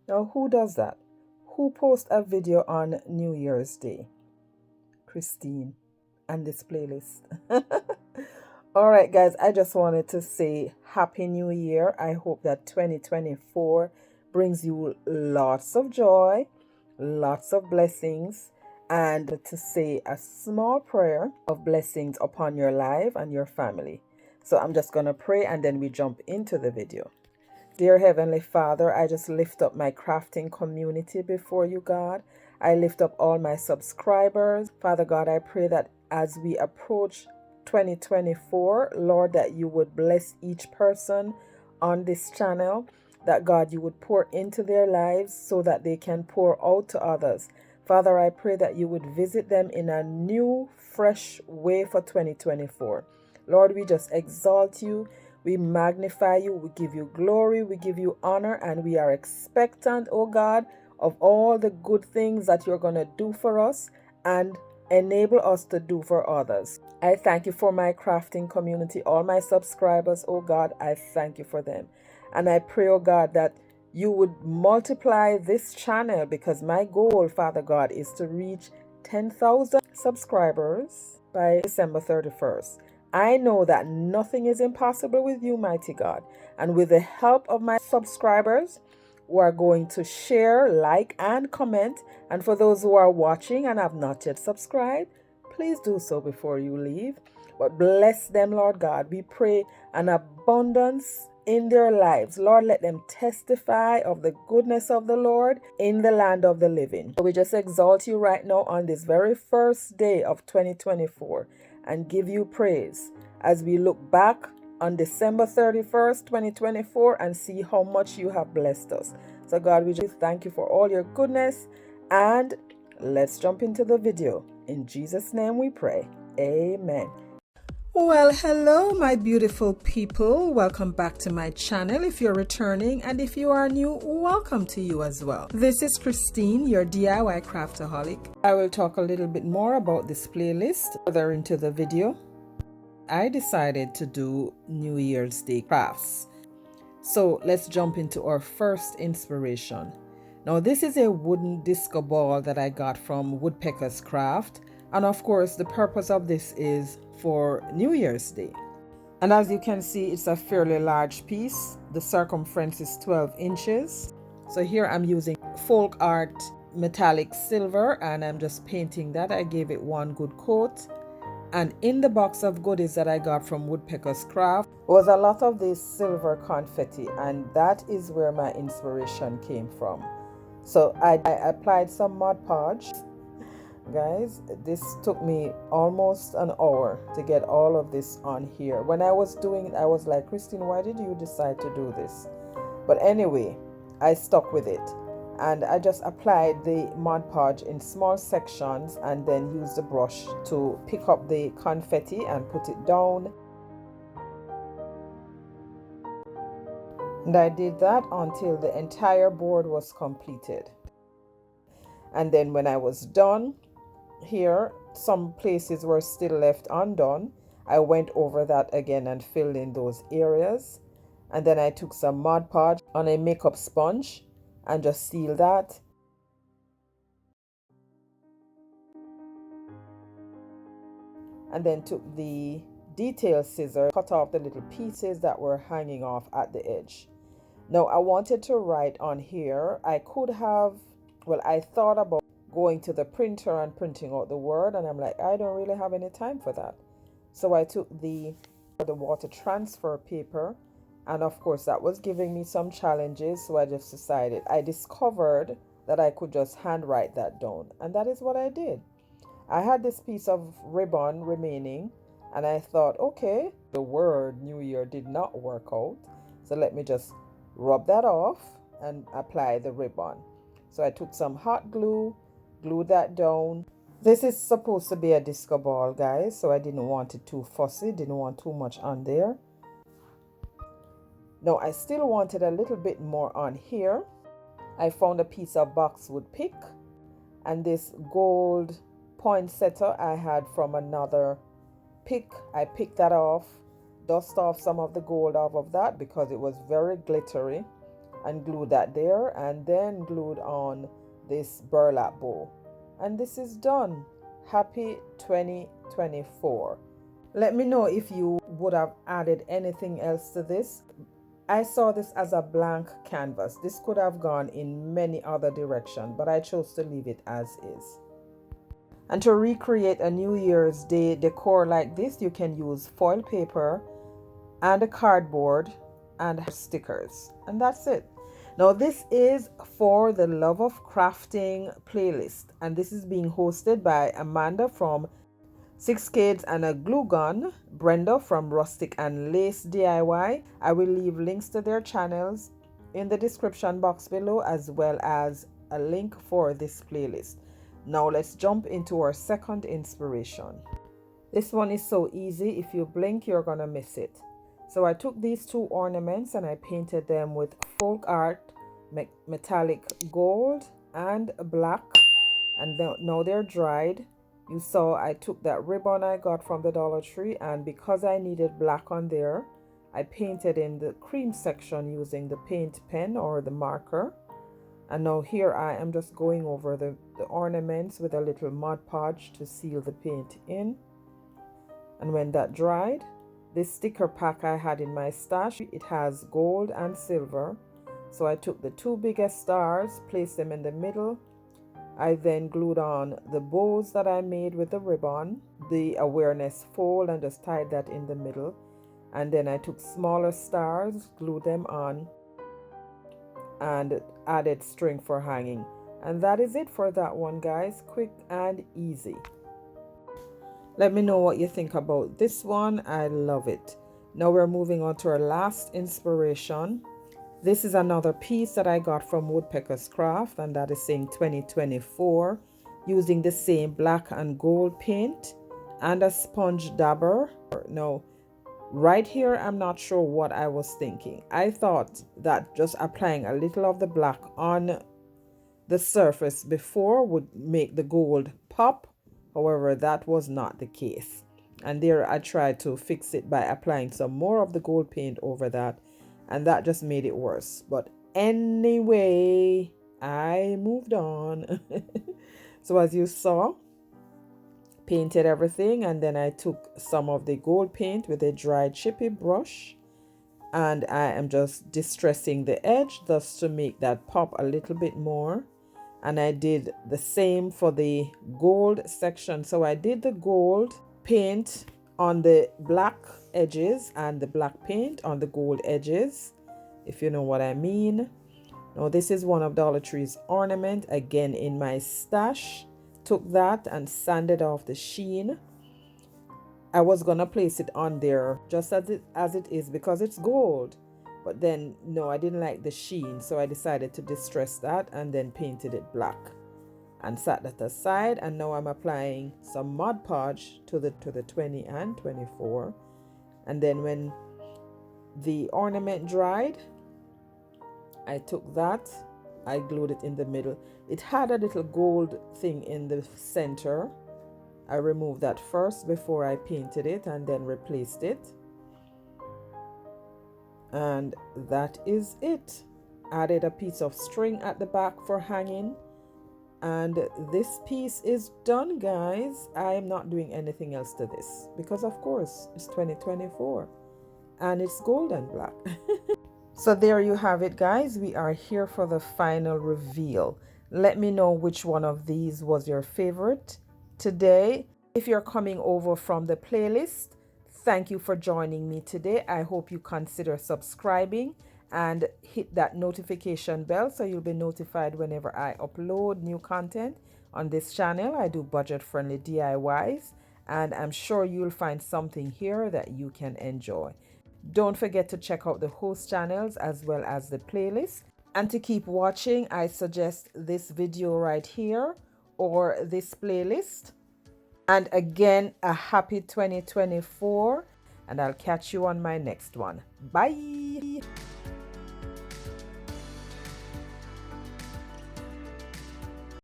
Now, who does that? Who posts a video on New Year's Day? Christine and this playlist. All right, guys, I just wanted to say Happy New Year. I hope that 2024 brings you lots of joy, lots of blessings, and to say a small prayer of blessings upon your life and your family. So I'm just going to pray and then we jump into the video. Dear Heavenly Father, I just lift up my crafting community before you, God. I lift up all my subscribers. Father God, I pray that as we approach 2024, Lord, that you would bless each person on this channel, that God, you would pour into their lives so that they can pour out to others. Father, I pray that you would visit them in a new, fresh way for 2024. Lord, we just exalt you. We magnify you, we give you glory, we give you honor, and we are expectant, oh God, of all the good things that you're going to do for us and enable us to do for others. I thank you for my crafting community, all my subscribers, oh God, I thank you for them. And I pray, oh God, that you would multiply this channel, because my goal, Father God, is to reach 10,000 subscribers by December 31st. I know that nothing is impossible with you, mighty God. And with the help of my subscribers who are going to share, like, and comment, and for those who are watching and have not yet subscribed, please do so before you leave. But bless them, Lord God. We pray an abundance in their lives. Lord, let them testify of the goodness of the Lord in the land of the living. So we just exalt you right now on this very first day of 2024 and give you praise as we look back on December 31st, 2024 and see how much you have blessed us. So God, we just thank you for all your goodness, and let's jump into the video. In Jesus' name we pray. Amen. Well, hello, my beautiful people. Welcome back to my channel if you're returning, and if you are new, welcome to you as well. This is Christine, your DIY craftaholic. I will talk a little bit more about this playlist further into the video. I decided to do New Year's Day crafts. So let's jump into our first inspiration. Now, this is a wooden disco ball that I got from Woodpecker's Craft. And of course, the purpose of this is for New Year's Day. And as you can see, it's a fairly large piece. The circumference is 12 inches. So here I'm using Folk Art metallic silver, and I'm just painting that. I gave it one good coat. And in the box of goodies that I got from Woodpecker's Craft was a lot of this silver confetti, and that is where my inspiration came from. So I applied some Mod Podge. Guys, this took me almost an hour to get all of this on here. When I was doing it, I was like, Christine, why did you decide to do this? But anyway, I stuck with it. And I just applied the Mod Podge in small sections and then used the brush to pick up the confetti and put it down. And I did that until the entire board was completed. And then when I was done, here some places were still left undone. I went over that again and filled in those areas. And then I took some Mod Podge on a makeup sponge and just seal that. And then took the detail scissors, cut off the little pieces that were hanging off at the edge. Now I wanted to write on here. I could have, well, I thought about going to the printer and printing out the word, and I'm like, I don't really have any time for that. So I took the water transfer paper, and of course that was giving me some challenges, so I just decided, I discovered that I could just handwrite that down, and that is what I did. I had this piece of ribbon remaining, and I thought, okay, the word New Year did not work out, so let me just rub that off and apply the ribbon. So I took some hot glue, glued that down. This is supposed to be a disco ball, guys, so I didn't want it too fussy, didn't want too much on there. Now I still wanted a little bit more on here. I found a piece of boxwood pick, and this gold poinsettia I had from another pick. I picked that off, dust off some of the gold off of that because it was very glittery. and glued that there, and then glued on this burlap bow. And this is done. Happy 2024. Let me know if you would have added anything else to this. I saw this as a blank canvas. This could have gone in many other directions, but I chose to leave it as is. And to recreate a New Year's Day decor like this, you can use foil paper and a cardboard and stickers. And that's it. Now this is for the Love of Crafting playlist. And this is being hosted by Amanda from 6 Kids and a Glue Gun, Brenda from Rustic and Lace DIY. I will leave links to their channels in the description box below, as well as a link for this playlist. Now let's jump into our second inspiration. This one is so easy. If you blink, you're gonna miss it. So I took these two ornaments and I painted them with folk art metallic gold and black, and now they're dried. You saw I took that ribbon I got from the Dollar Tree, and because I needed black on there, I painted in the cream section using the paint pen or the marker. And now here I am just going over the ornaments with a little Mod Podge to seal the paint in. And when that dried, this sticker pack I had in my stash, it has gold and silver. So I took the two biggest stars, placed them in the middle. I then glued on the bows that I made with the ribbon, the awareness fold, and just tied that in the middle. And then I took smaller stars, glued them on, and added string for hanging. And that is it for that one, guys. Quick and easy. Let me know what you think about this one. I love it. Now we're moving on to our last inspiration. This is another piece that I got from Woodpecker's Craft, and that is saying 2024, using the same black and gold paint and a sponge dabber. Now, right here, I'm not sure what I was thinking. I thought that just applying a little of the black on the surface before would make the gold pop. However, that was not the case. And there I tried to fix it by applying some more of the gold paint over that, and that just made it worse. But anyway, I moved on. So as you saw, painted everything, and then I took some of the gold paint with a dry chippy brush, and I am just distressing the edge just to make that pop a little bit more. And I did the same for the gold section. So I did the gold paint on the black edges and the black paint on the gold edges, if you know what I mean. Now this is one of Dollar Tree's ornament, again in my stash. Took that and sanded off the sheen. I was gonna place it on there just as it is because it's gold. But then, no, I didn't like the sheen, so I decided to distress that and then painted it black and set that aside. And now I'm applying some Mod Podge to the 20 and 24. And then when the ornament dried, I took that, I glued it in the middle. It had a little gold thing in the center. I removed that first before I painted it and then replaced it. And that is it. Added a piece of string at the back for hanging, and this piece is done, guys. I am not doing anything else to this because of course it's 2024 and it's gold and black. So there you have it, guys. We are here for the final reveal. Let me know which one of these was your favorite today. If you're coming over from the playlist, thank you for joining me today. I hope you consider subscribing and hit that notification bell so you'll be notified whenever I upload new content on this channel. I do budget-friendly DIYs, and I'm sure you'll find something here that you can enjoy. Don't forget to check out the host channels as well as the playlist. And to keep watching, I suggest this video right here or this playlist. And again, a happy 2024, and I'll catch you on my next one. Bye.